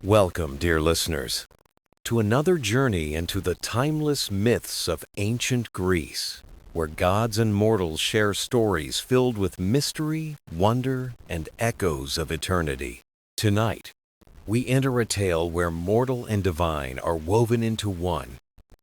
Welcome, dear listeners, to another journey into the timeless myths of ancient Greece, where gods and mortals share stories filled with mystery, wonder, and echoes of eternity. Tonight, we enter a tale where mortal and divine are woven into one,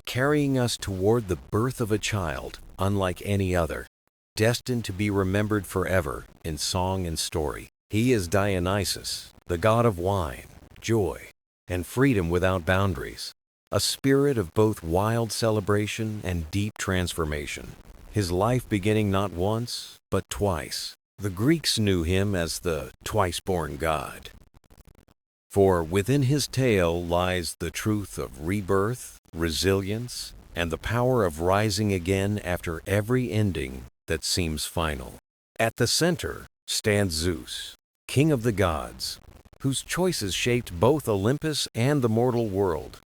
carrying us toward the birth of a child unlike any other, destined to be remembered forever in song and story. He is Dionysus, the god of wine, joy, and freedom without boundaries, a spirit of both wild celebration and deep transformation. His life beginning not once, but twice. The Greeks knew him as the twice-born god. For within his tale lies the truth of rebirth, resilience, and the power of rising again after every ending that seems final. At the center stands Zeus, king of the gods, whose choices shaped both Olympus and the mortal world,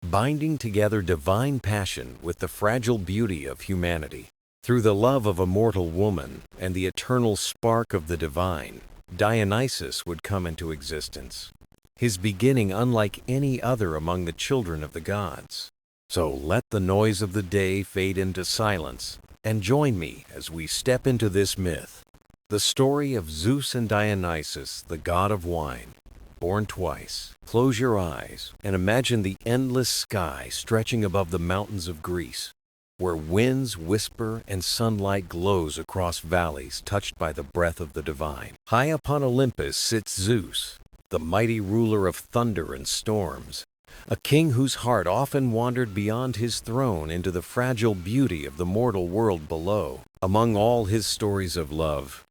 binding together divine passion with the fragile beauty of humanity. Through the love of a mortal woman and the eternal spark of the divine, Dionysus would come into existence, his beginning unlike any other among the children of the gods. So let the noise of the day fade into silence, and join me as we step into this myth, the story of Zeus and Dionysus, the god of wine, born twice. Close your eyes and imagine the endless sky stretching above the mountains of Greece, where winds whisper and sunlight glows across valleys touched by the breath of the divine. High upon Olympus sits Zeus, the mighty ruler of thunder and storms, a king whose heart often wandered beyond his throne into the fragile beauty of the mortal world below. Among all his stories of love,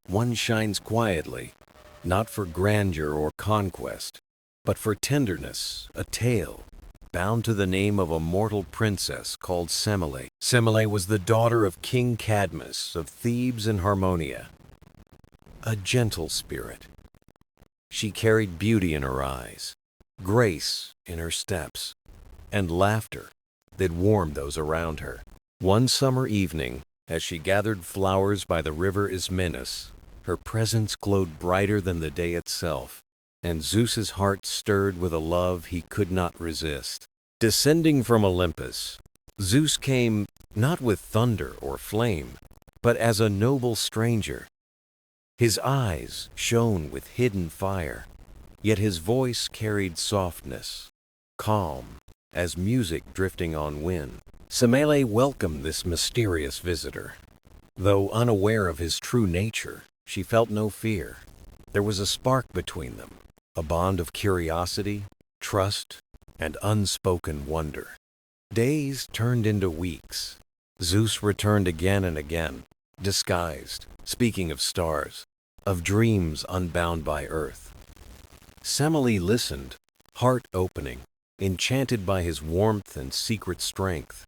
one shines quietly, not for grandeur or conquest, but for tenderness, a tale bound to the name of a mortal princess called Semele. Semele was the daughter of King Cadmus of Thebes and Harmonia, a gentle spirit. She carried beauty in her eyes, grace in her steps, and laughter that warmed those around her. One summer evening, as she gathered flowers by the river Ismenus, her presence glowed brighter than the day itself, and Zeus's heart stirred with a love he could not resist. Descending from Olympus, Zeus came not with thunder or flame, but as a noble stranger. His eyes shone with hidden fire, yet his voice carried softness, calm as music drifting on wind. Semele welcomed this mysterious visitor. Though unaware of his true nature, she felt no fear. There was a spark between them, a bond of curiosity, trust, and unspoken wonder. Days turned into weeks. Zeus returned again and again, disguised, speaking of stars, of dreams unbound by earth. Semele listened, heart opening, enchanted by his warmth and secret strength.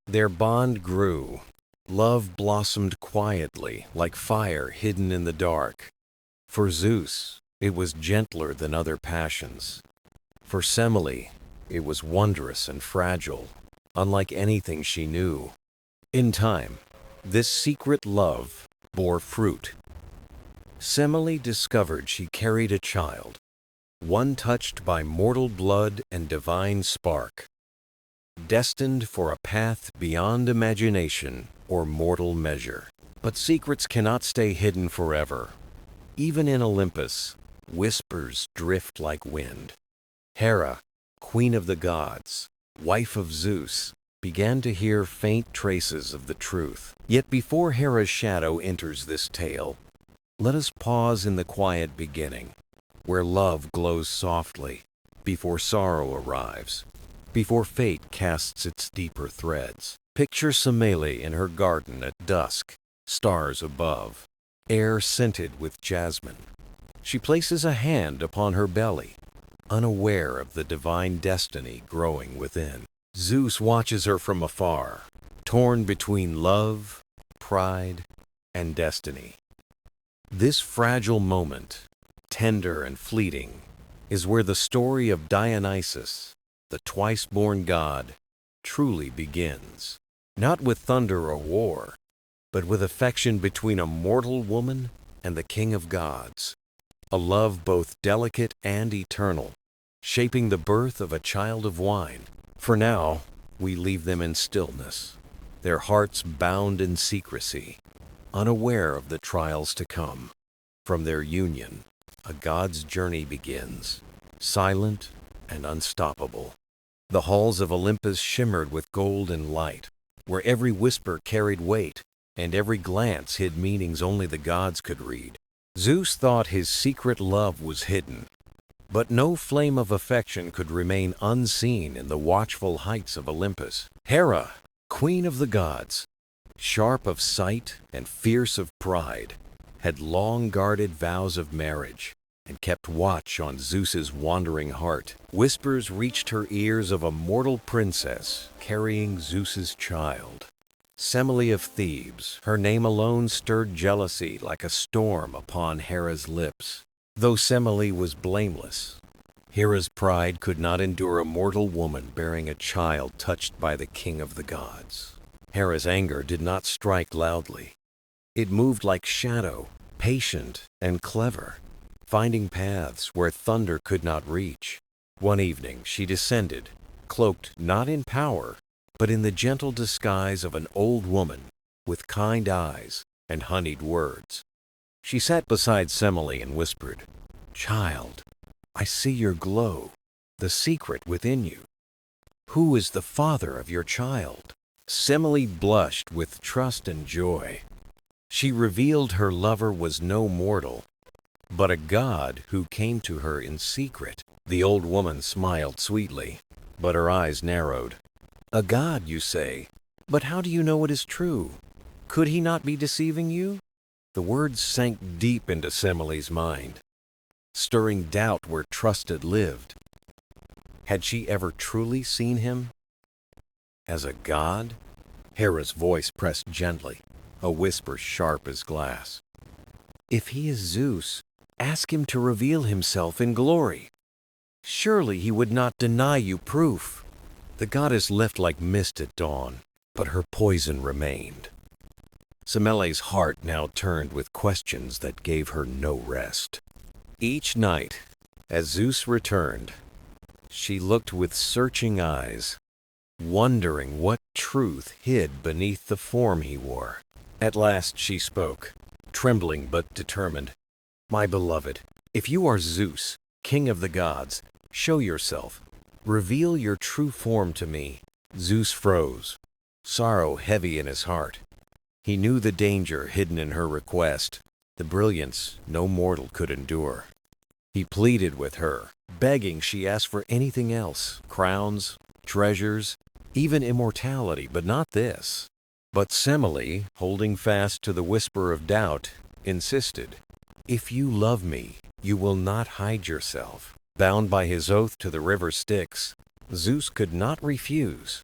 Their bond grew. Love blossomed quietly, like fire hidden in the dark. For Zeus, it was gentler than other passions. For Semele, it was wondrous and fragile, unlike anything she knew. In time, this secret love bore fruit. Semele discovered she carried a child, one touched by mortal blood and divine spark, destined for a path beyond imagination or mortal measure. But secrets cannot stay hidden forever. Even in Olympus, whispers drift like wind. Hera, queen of the gods, wife of Zeus, began to hear faint traces of the truth. Yet before Hera's shadow enters this tale, let us pause in the quiet beginning, where love glows softly, before sorrow arrives, before fate casts its deeper threads. Picture Semele in her garden at dusk, stars above, air scented with jasmine. She places a hand upon her belly, unaware of the divine destiny growing within. Zeus watches her from afar, torn between love, pride, and destiny. This fragile moment, tender and fleeting, is where the story of Dionysus, the twice-born god, truly begins. Not with thunder or war, but with affection between a mortal woman and the king of gods. A love both delicate and eternal, shaping the birth of a child of wine. For now, we leave them in stillness, their hearts bound in secrecy, unaware of the trials to come. From their union, a god's journey begins, silent and unstoppable. The halls of Olympus shimmered with gold and light, where every whisper carried weight, and every glance hid meanings only the gods could read. Zeus thought his secret love was hidden, but no flame of affection could remain unseen in the watchful heights of Olympus. Hera, queen of the gods, sharp of sight and fierce of pride, had long guarded vows of marriage and kept watch on Zeus's wandering heart. Whispers reached her ears of a mortal princess carrying Zeus's child. Semele of Thebes, her name alone stirred jealousy like a storm upon Hera's lips. Though Semele was blameless, Hera's pride could not endure a mortal woman bearing a child touched by the king of the gods. Hera's anger did not strike loudly. It moved like shadow, patient and clever, finding paths where thunder could not reach. One evening she descended, cloaked not in power, but in the gentle disguise of an old woman with kind eyes and honeyed words. She sat beside Semele and whispered, "Child, I see your glow, the secret within you. Who is the father of your child?" Semele blushed with trust and joy. She revealed her lover was no mortal, but a god who came to her in secret. The old woman smiled sweetly, but her eyes narrowed. "A god, you say? But how do you know it is true? Could he not be deceiving you?" The words sank deep into Semele's mind, stirring doubt where trust had lived. Had she ever truly seen him? As a god? Hera's voice pressed gently, a whisper sharp as glass. "If he is Zeus, ask him to reveal himself in glory. Surely he would not deny you proof." The goddess left like mist at dawn, but her poison remained. Semele's heart now turned with questions that gave her no rest. Each night, as Zeus returned, she looked with searching eyes, wondering what truth hid beneath the form he wore. At last she spoke, trembling but determined. "My beloved, if you are Zeus, king of the gods, show yourself. Reveal your true form to me." Zeus froze, sorrow heavy in his heart. He knew the danger hidden in her request, the brilliance no mortal could endure. He pleaded with her, begging she ask for anything else, crowns, treasures, even immortality, but not this. But Semele, holding fast to the whisper of doubt, insisted, "If you love me, you will not hide yourself." Bound by his oath to the river Styx, Zeus could not refuse.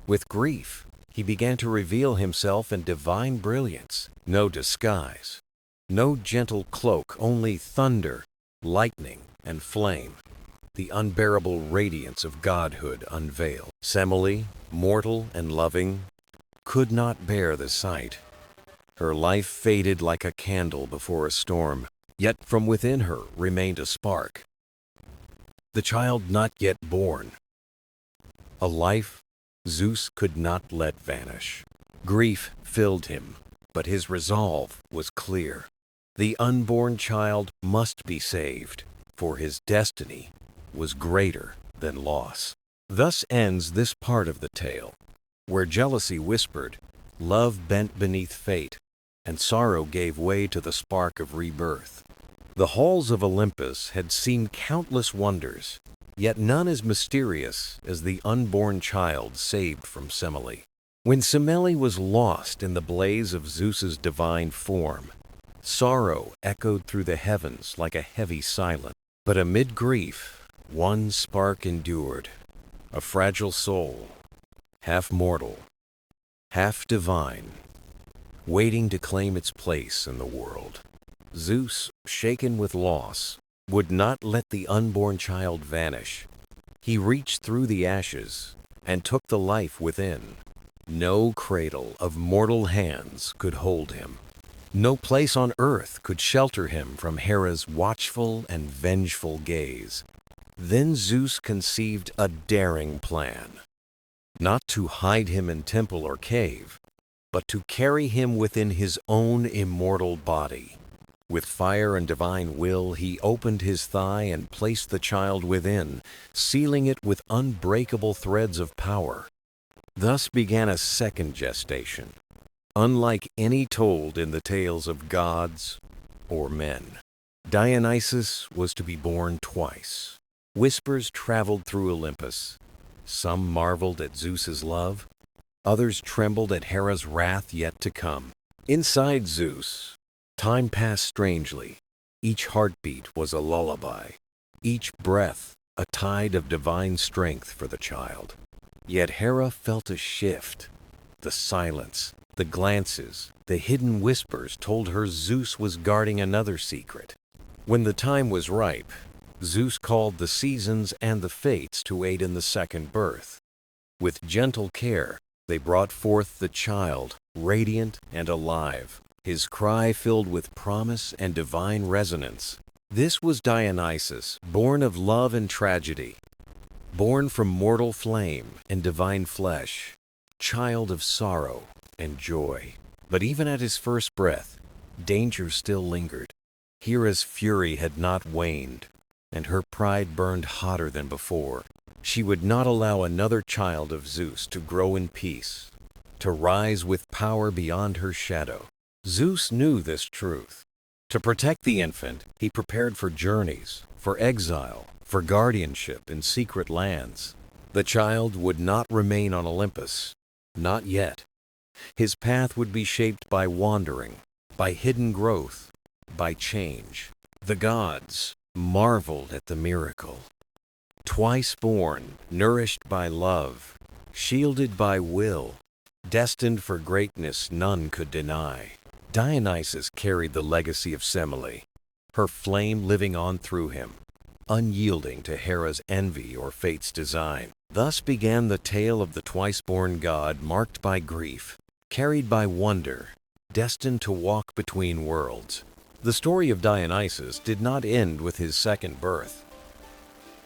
With grief, he began to reveal himself in divine brilliance. No disguise, no gentle cloak, only thunder, lightning, and flame. The unbearable radiance of godhood unveiled. Semele, mortal and loving, could not bear the sight. Her life faded like a candle before a storm, yet from within her remained a spark. The child not yet born. A life Zeus could not let vanish. Grief filled him, but his resolve was clear. The unborn child must be saved, for his destiny was greater than loss. Thus ends this part of the tale, where jealousy whispered, love bent beneath fate, and sorrow gave way to the spark of rebirth. The halls of Olympus had seen countless wonders, yet none as mysterious as the unborn child saved from Semele. When Semele was lost in the blaze of Zeus's divine form, sorrow echoed through the heavens like a heavy silence. But amid grief, one spark endured, a fragile soul, half mortal, half divine, waiting to claim its place in the world. Zeus, shaken with loss, would not let the unborn child vanish. He reached through the ashes and took the life within. No cradle of mortal hands could hold him. No place on earth could shelter him from Hera's watchful and vengeful gaze. Then Zeus conceived a daring plan, not to hide him in temple or cave, but to carry him within his own immortal body. With fire and divine will, he opened his thigh and placed the child within, sealing it with unbreakable threads of power. Thus began a second gestation, unlike any told in the tales of gods or men. Dionysus was to be born twice. Whispers traveled through Olympus. Some marveled at Zeus's love, others trembled at Hera's wrath yet to come. Inside Zeus, time passed strangely. Each heartbeat was a lullaby, each breath a tide of divine strength for the child. Yet Hera felt a shift. The silence, the glances, the hidden whispers told her Zeus was guarding another secret. When the time was ripe, Zeus called the seasons and the fates to aid in the second birth. With gentle care, they brought forth the child, radiant and alive, his cry filled with promise and divine resonance. This was Dionysus, born of love and tragedy, born from mortal flame and divine flesh, child of sorrow and joy. But even at his first breath, danger still lingered. Hera's fury had not waned, and her pride burned hotter than before. She would not allow another child of Zeus to grow in peace, to rise with power beyond her shadow. Zeus knew this truth. To protect the infant, he prepared for journeys, for exile, for guardianship in secret lands. The child would not remain on Olympus, not yet. His path would be shaped by wandering, by hidden growth, by change. The gods marveled at the miracle. Twice born, nourished by love, shielded by will, destined for greatness none could deny. Dionysus carried the legacy of Semele, her flame living on through him, unyielding to Hera's envy or fate's design. Thus began the tale of the twice-born god, marked by grief, carried by wonder, destined to walk between worlds. The story of Dionysus did not end with his second birth.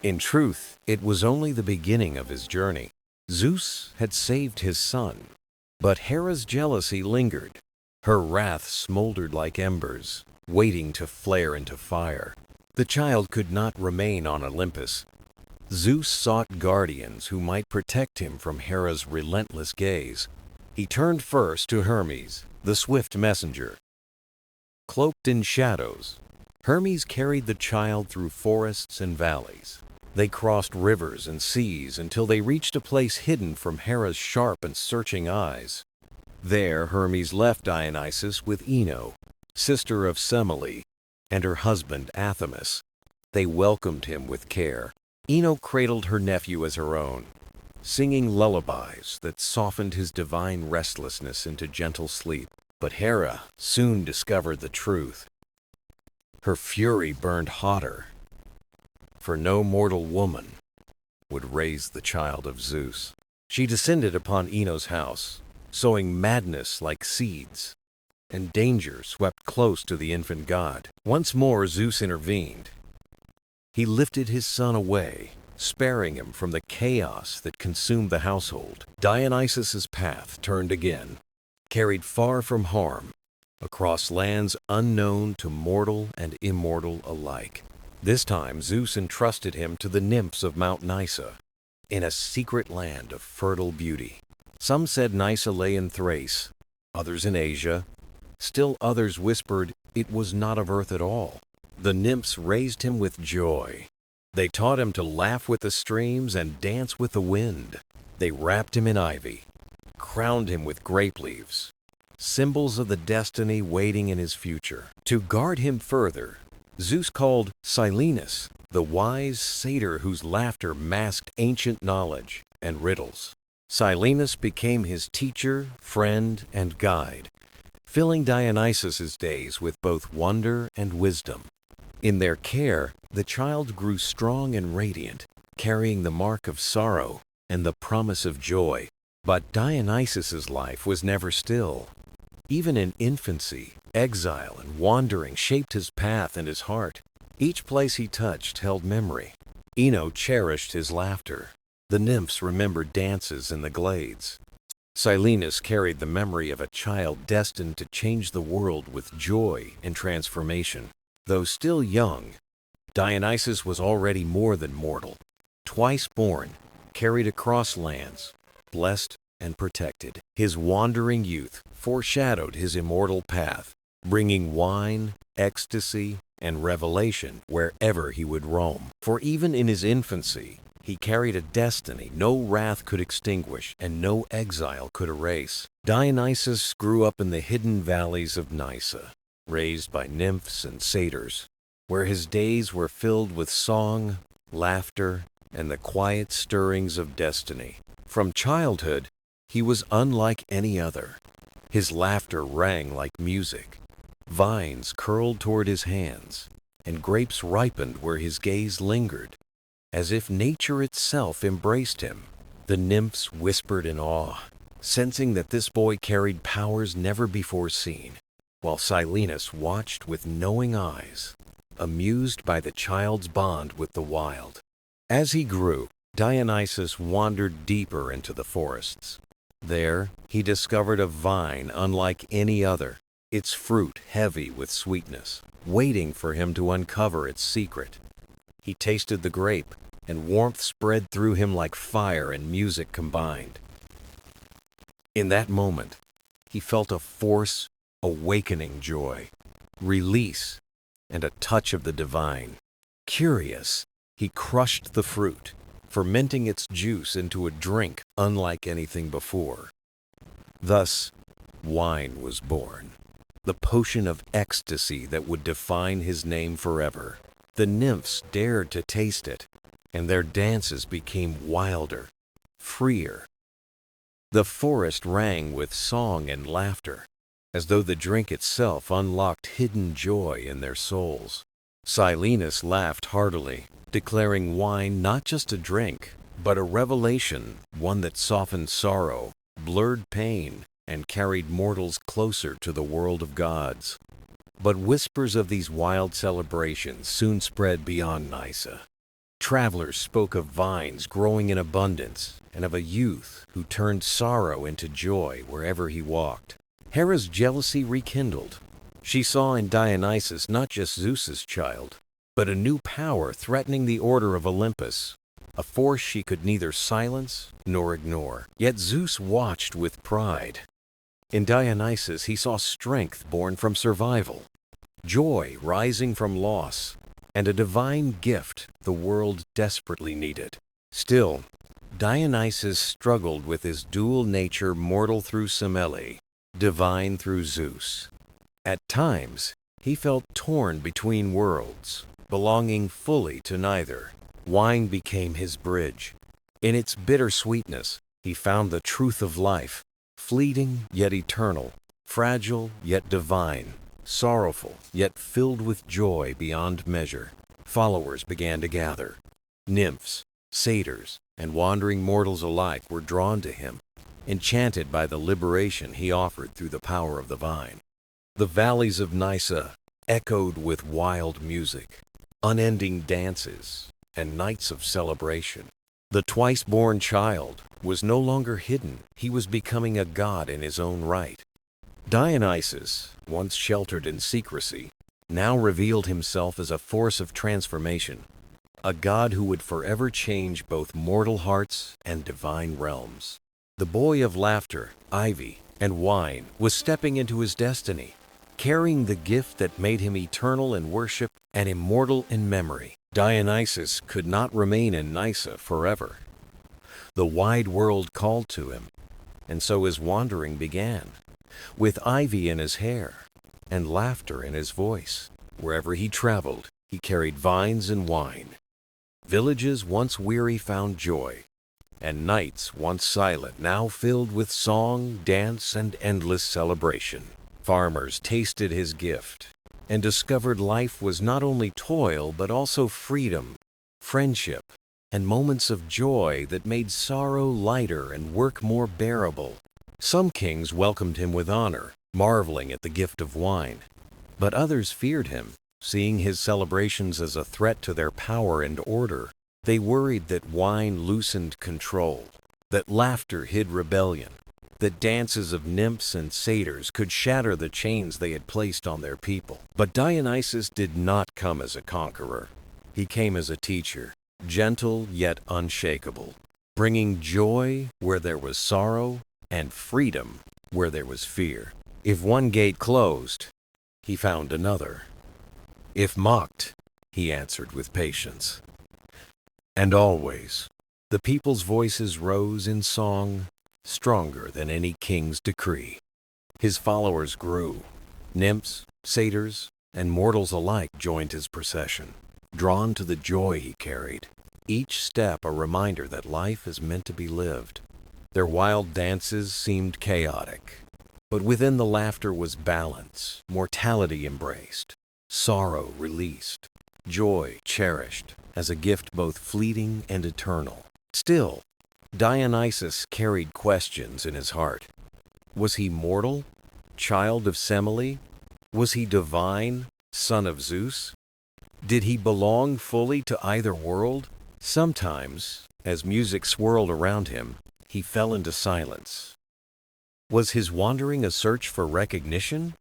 In truth, it was only the beginning of his journey. Zeus had saved his son, but Hera's jealousy lingered. Her wrath smoldered like embers, waiting to flare into fire. The child could not remain on Olympus. Zeus sought guardians who might protect him from Hera's relentless gaze. He turned first to Hermes, the swift messenger. Cloaked in shadows, Hermes carried the child through forests and valleys. They crossed rivers and seas until they reached a place hidden from Hera's sharp and searching eyes. There Hermes left Dionysus with Ino, sister of Semele, and her husband Athamas. They welcomed him with care. Ino cradled her nephew as her own, singing lullabies that softened his divine restlessness into gentle sleep. But Hera soon discovered the truth. Her fury burned hotter, for no mortal woman would raise the child of Zeus. She descended upon Ino's house, sowing madness like seeds, and danger swept close to the infant god. Once more Zeus intervened. He lifted his son away, sparing him from the chaos that consumed the household. Dionysus's path turned again, carried far from harm, across lands unknown to mortal and immortal alike. This time Zeus entrusted him to the nymphs of Mount Nysa, in a secret land of fertile beauty. Some said Nysa lay in Thrace, others in Asia. Still others whispered it was not of earth at all. The nymphs raised him with joy. They taught him to laugh with the streams and dance with the wind. They wrapped him in ivy, crowned him with grape leaves, symbols of the destiny waiting in his future. To guard him further, Zeus called Silenus, the wise satyr whose laughter masked ancient knowledge and riddles. Silenus became his teacher, friend, and guide, filling Dionysus's days with both wonder and wisdom. In their care, the child grew strong and radiant, carrying the mark of sorrow and the promise of joy. But Dionysus's life was never still. Even in infancy, exile and wandering shaped his path and his heart. Each place he touched held memory. Ino cherished his laughter. The nymphs remembered dances in the glades. Silenus carried the memory of a child destined to change the world with joy and transformation. Though still young, Dionysus was already more than mortal. Twice born, carried across lands, blessed and protected. His wandering youth foreshadowed his immortal path, bringing wine, ecstasy, and revelation wherever he would roam. For even in his infancy, he carried a destiny no wrath could extinguish and no exile could erase. Dionysus grew up in the hidden valleys of Nysa, raised by nymphs and satyrs, where his days were filled with song, laughter, and the quiet stirrings of destiny. From childhood, he was unlike any other. His laughter rang like music. Vines curled toward his hands, and grapes ripened where his gaze lingered. As if nature itself embraced him, the nymphs whispered in awe, sensing that this boy carried powers never before seen, while Silenus watched with knowing eyes, amused by the child's bond with the wild. As he grew, Dionysus wandered deeper into the forests. There, he discovered a vine unlike any other, its fruit heavy with sweetness, waiting for him to uncover its secret. He tasted the grape, and warmth spread through him like fire and music combined. In that moment, he felt a force, awakening joy, release, and a touch of the divine. Curious, he crushed the fruit, fermenting its juice into a drink unlike anything before. Thus, wine was born, the potion of ecstasy that would define his name forever. The nymphs dared to taste it, and their dances became wilder, freer. The forest rang with song and laughter, as though the drink itself unlocked hidden joy in their souls. Silenus laughed heartily, declaring wine not just a drink, but a revelation, one that softened sorrow, blurred pain, and carried mortals closer to the world of gods. But whispers of these wild celebrations soon spread beyond Nysa. Travelers spoke of vines growing in abundance and of a youth who turned sorrow into joy wherever he walked. Hera's jealousy rekindled. She saw in Dionysus not just Zeus's child, but a new power threatening the order of Olympus, a force she could neither silence nor ignore. Yet Zeus watched with pride. In Dionysus, he saw strength born from survival, joy rising from loss, and a divine gift the world desperately needed. Still, Dionysus struggled with his dual nature, mortal through Semele, divine through Zeus. At times, he felt torn between worlds, belonging fully to neither. Wine became his bridge. In its bitter sweetness, he found the truth of life, fleeting yet eternal, fragile yet divine, sorrowful yet filled with joy beyond measure. Followers began to gather. Nymphs, satyrs, and wandering mortals alike were drawn to him, enchanted by the liberation he offered through the power of the vine. The valleys of Nysa echoed with wild music, unending dances, and nights of celebration. The twice-born child was no longer hidden. He was becoming a god in his own right. Dionysus, once sheltered in secrecy, now revealed himself as a force of transformation, a god who would forever change both mortal hearts and divine realms. The boy of laughter, ivy, and wine was stepping into his destiny, carrying the gift that made him eternal in worship and immortal in memory. Dionysus could not remain in Nysa forever. The wide world called to him, and so his wandering began, with ivy in his hair and laughter in his voice. Wherever he traveled, he carried vines and wine. Villages once weary found joy, and nights once silent now filled with song, dance, and endless celebration. Farmers tasted his gift and discovered life was not only toil but also freedom, friendship, and moments of joy that made sorrow lighter and work more bearable. Some kings welcomed him with honor, marveling at the gift of wine, but others feared him, seeing his celebrations as a threat to their power and order. They worried that wine loosened control, that laughter hid rebellion, that dances of nymphs and satyrs could shatter the chains they had placed on their people. But Dionysus did not come as a conqueror. He came as a teacher, gentle yet unshakable, bringing joy where there was sorrow and freedom where there was fear. If one gate closed, he found another. If mocked, he answered with patience. And always, the people's voices rose in song, stronger than any king's decree. His followers grew. Nymphs, satyrs, and mortals alike joined his procession, drawn to the joy he carried, each step a reminder that life is meant to be lived. Their wild dances seemed chaotic, but within the laughter was balance, mortality embraced, sorrow released, joy cherished as a gift both fleeting and eternal. Still, Dionysus carried questions in his heart. Was he mortal, child of Semele? Was he divine, son of Zeus? Did he belong fully to either world? Sometimes, as music swirled around him, he fell into silence. Was his wandering a search for recognition,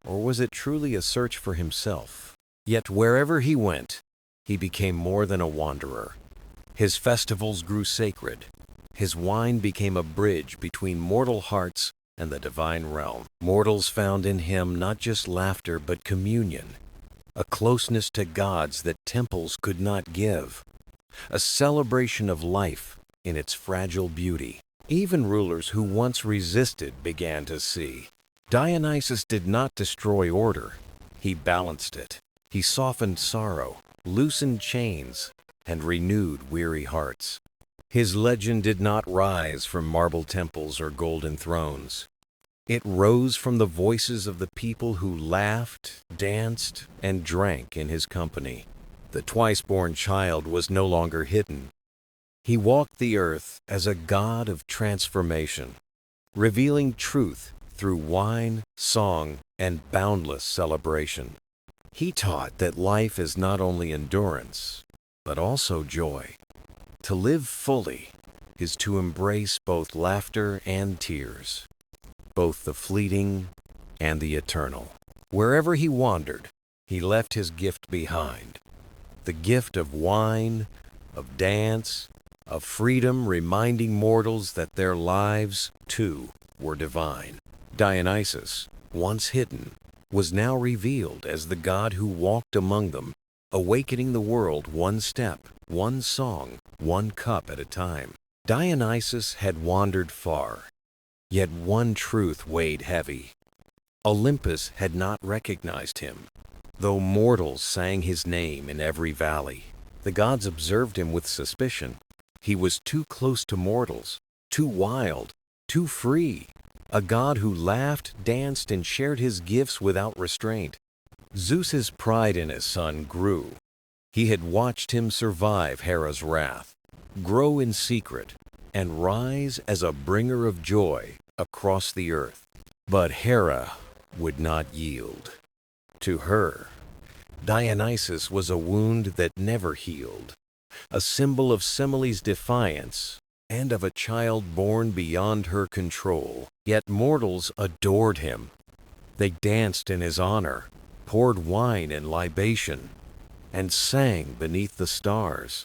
or was it truly a search for himself? Yet wherever he went, he became more than a wanderer. His festivals grew sacred. His wine became a bridge between mortal hearts and the divine realm. Mortals found in him not just laughter but communion, a closeness to gods that temples could not give, a celebration of life in its fragile beauty. Even rulers who once resisted began to see. Dionysus did not destroy order. He balanced it. He softened sorrow, loosened chains, and renewed weary hearts. His legend did not rise from marble temples or golden thrones. It rose from the voices of the people who laughed, danced, and drank in his company. The twice-born child was no longer hidden. He walked the earth as a god of transformation, revealing truth through wine, song, and boundless celebration. He taught that life is not only endurance, but also joy. To live fully is to embrace both laughter and tears, both the fleeting and the eternal. Wherever he wandered, he left his gift behind. The gift of wine, of dance, of freedom, reminding mortals that their lives, too, were divine. Dionysus, once hidden, was now revealed as the god who walked among them, awakening the world one step, one song, one cup at a time. Dionysus had wandered far, yet one truth weighed heavy. Olympus had not recognized him, though mortals sang his name in every valley. The gods observed him with suspicion. He was too close to mortals, too wild, too free, a god who laughed, danced, and shared his gifts without restraint. Zeus's pride in his son grew. He had watched him survive Hera's wrath, grow in secret, and rise as a bringer of joy across the earth. But Hera would not yield. To her, Dionysus was a wound that never healed, a symbol of Semele's defiance and of a child born beyond her control. Yet mortals adored him. They danced in his honor, poured wine and libation, and sang beneath the stars,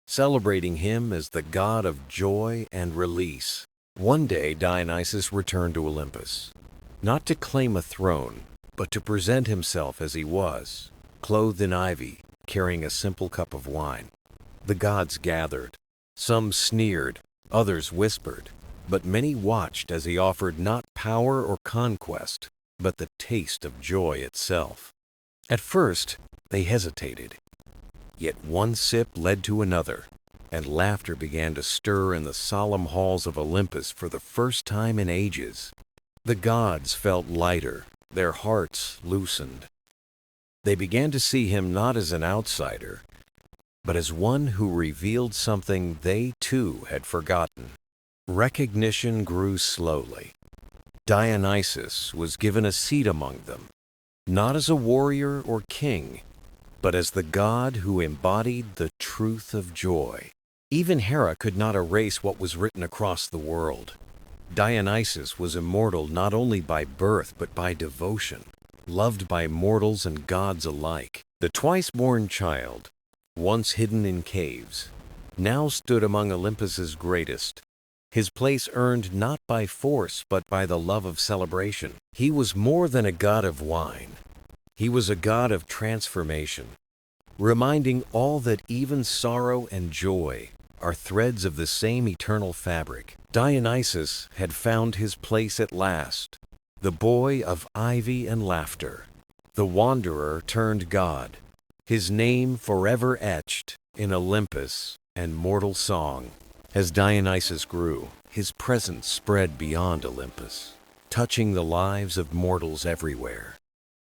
celebrating him as the god of joy and release. One day Dionysus returned to Olympus, not to claim a throne, but to present himself as he was, clothed in ivy, carrying a simple cup of wine. The gods gathered. Some sneered, others whispered, but many watched as he offered not power or conquest, but the taste of joy itself. At first, they hesitated. Yet one sip led to another, and laughter began to stir in the solemn halls of Olympus for the first time in ages. The gods felt lighter, their hearts loosened. They began to see him not as an outsider, but as one who revealed something they too had forgotten. Recognition grew slowly. Dionysus was given a seat among them, not as a warrior or king, but as the god who embodied the truth of joy. Even Hera could not erase what was written across the world. Dionysus was immortal not only by birth but by devotion, loved by mortals and gods alike. The twice-born child, once hidden in caves, now stood among Olympus's greatest. His place earned not by force but by the love of celebration. He was more than a god of wine. He was a god of transformation, reminding all that even sorrow and joy are threads of the same eternal fabric. Dionysus had found his place at last, the boy of ivy and laughter, the wanderer turned god, his name forever etched in Olympus and mortal song. As Dionysus grew, his presence spread beyond Olympus, touching the lives of mortals everywhere.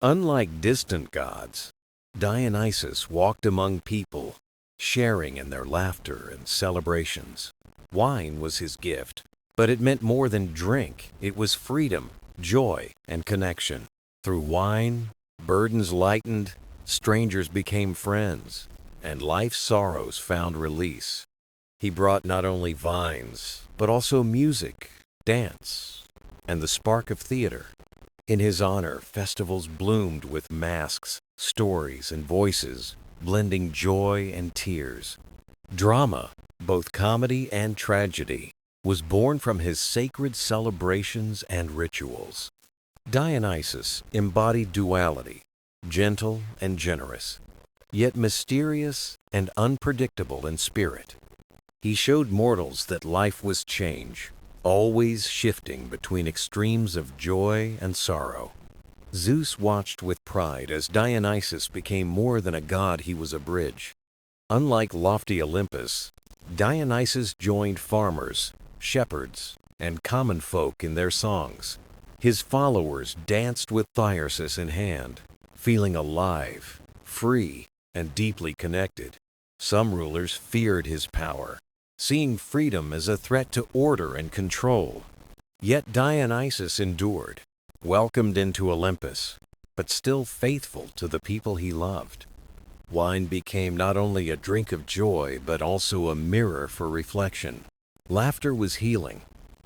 Unlike distant gods, Dionysus walked among people, sharing in their laughter and celebrations. Wine was his gift, but it meant more than drink. It was freedom, joy, and connection. Through wine, burdens lightened, strangers became friends, and life's sorrows found release. He brought not only vines, but also music, dance, and the spark of theater. In his honor, festivals bloomed with masks, stories, and voices, blending joy and tears. Drama, both comedy and tragedy, was born from his sacred celebrations and rituals. Dionysus embodied duality, gentle and generous, yet mysterious and unpredictable in spirit. He showed mortals that life was change, always shifting between extremes of joy and sorrow. Zeus watched with pride as Dionysus became more than a god. He was a bridge. Unlike lofty Olympus, Dionysus joined farmers, shepherds, and common folk in their songs. His followers danced with thyrsus in hand, feeling alive, free, and deeply connected. Some rulers feared his power, seeing freedom as a threat to order and control. Yet Dionysus endured, welcomed into Olympus, but still faithful to the people he loved. Wine became not only a drink of joy, but also a mirror for reflection. Laughter was healing,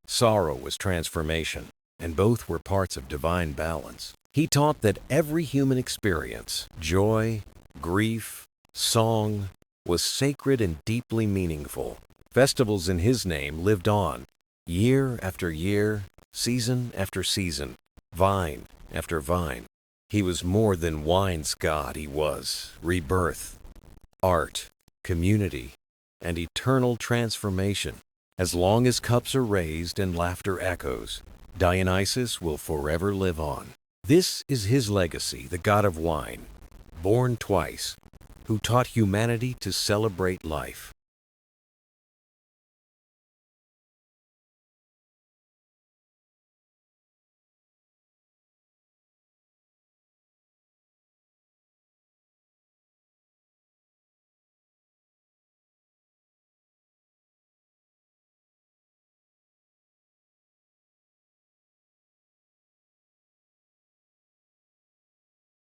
sorrow was transformation, and both were parts of divine balance. He taught that every human experience, joy, grief, song, was sacred and deeply meaningful. Festivals in his name lived on, year after year, season after season, vine after vine. He was more than wine's god. He was rebirth, art, community, and eternal transformation. As long as cups are raised and laughter echoes, Dionysus will forever live on. This is his legacy, the god of wine, born twice, who taught humanity to celebrate life.